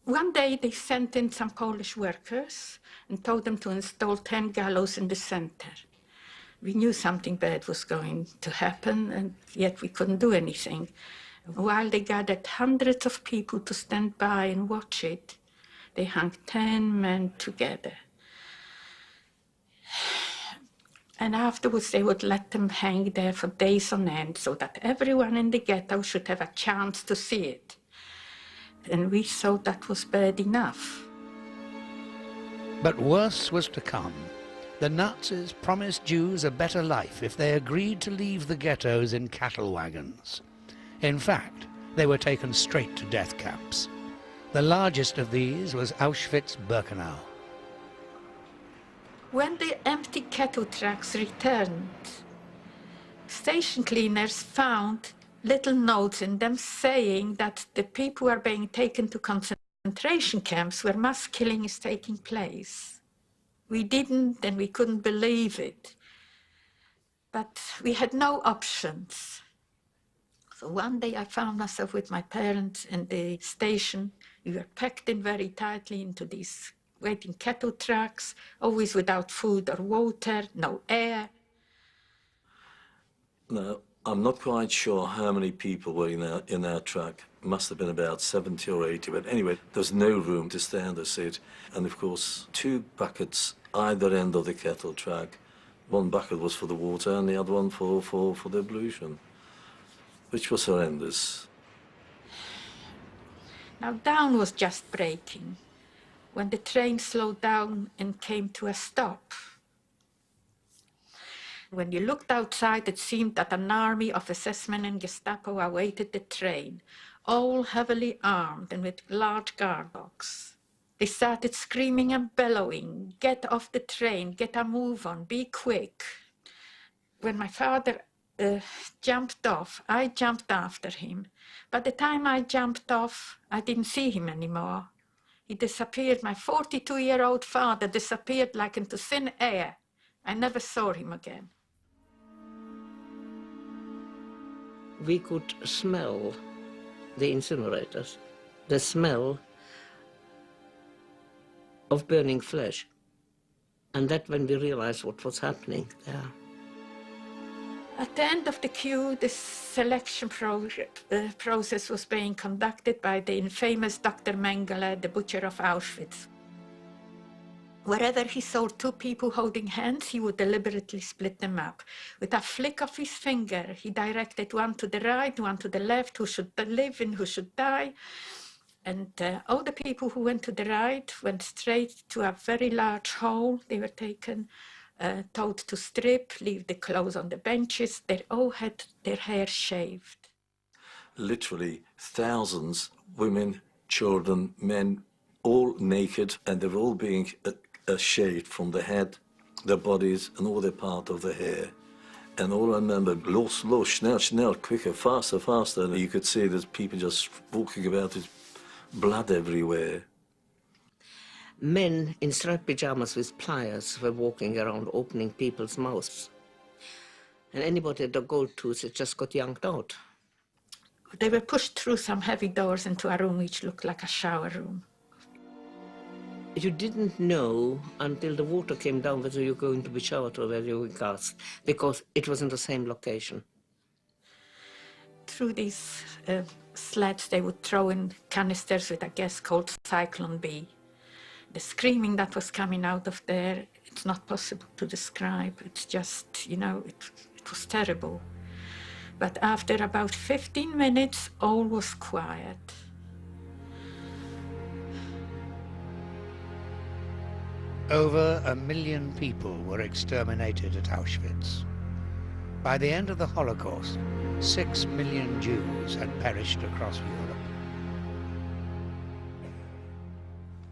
One day they sent in some Polish workers and told them to install 10 gallows in the center. We knew something bad was going to happen, and yet we couldn't do anything. While they gathered hundreds of people to stand by and watch it, they hung 10 men together. And afterwards they would let them hang there for days on end so that everyone in the ghetto should have a chance to see it. And we thought that was bad enough. But worse was to come. The Nazis promised Jews a better life if they agreed to leave the ghettos in cattle wagons. In fact, they were taken straight to death camps. The largest of these was Auschwitz-Birkenau. When the empty cattle trucks returned, station cleaners found little notes in them saying that the people who are being taken to concentration camps where mass killing is taking place. We didn't and we couldn't believe it, but we had no options. So one day I found myself with my parents in the station. We were packed in very tightly into these waiting cattle trucks, always without food or water, no air. No, I'm not quite sure how many people were in our truck. Must have been about 70 or 80, but anyway, there's no room to stand or sit. And of course, 2 buckets either end of the cattle truck. One bucket was for the water and the other one for the ablution, which was horrendous. Now dawn was just breaking when the train slowed down and came to a stop. When you looked outside, it seemed that an army of SS men and Gestapo awaited the train, all heavily armed and with large guard dogs. They started screaming and bellowing, "Get off the train, get a move on, be quick." When my father jumped off, I jumped after him. By the time I jumped off, I didn't see him anymore. He disappeared. My 42-year-old father disappeared like into thin air. I never saw him again. We could smell the incinerators, the smell of burning flesh. And that when we realized what was happening there. At the end of the queue, the selection process was being conducted by the infamous Dr. Mengele, the butcher of Auschwitz. Wherever he saw 2 people holding hands, he would deliberately split them up. With a flick of his finger, he directed one to the right, one to the left, who should live and who should die. And all the people who went to the right went straight to a very large hole. They were taken, told to strip, leave the clothes on the benches. They all had their hair shaved. Literally thousands, women, children, men, all naked, and they were all being shaved from the head, their bodies, and all their part of the hair. And all I remember, los, los, schnell, schnell, quicker, faster, faster. And you could see there's people just walking about with blood everywhere. Men in striped pajamas with pliers were walking around opening people's mouths. And anybody with a gold tooth, it just got yanked out. They were pushed through some heavy doors into a room which looked like a shower room. You didn't know until the water came down whether you were going to be showered or whether you were gassed, because it was in the same location. Through these sleds, they would throw in canisters with a gas called Cyclone B. The screaming that was coming out of there, it's not possible to describe. It's just, you know, it was terrible. But after about 15 minutes, all was quiet. Over 1 million people were exterminated at Auschwitz. By the end of the Holocaust, 6 million Jews had perished across Europe.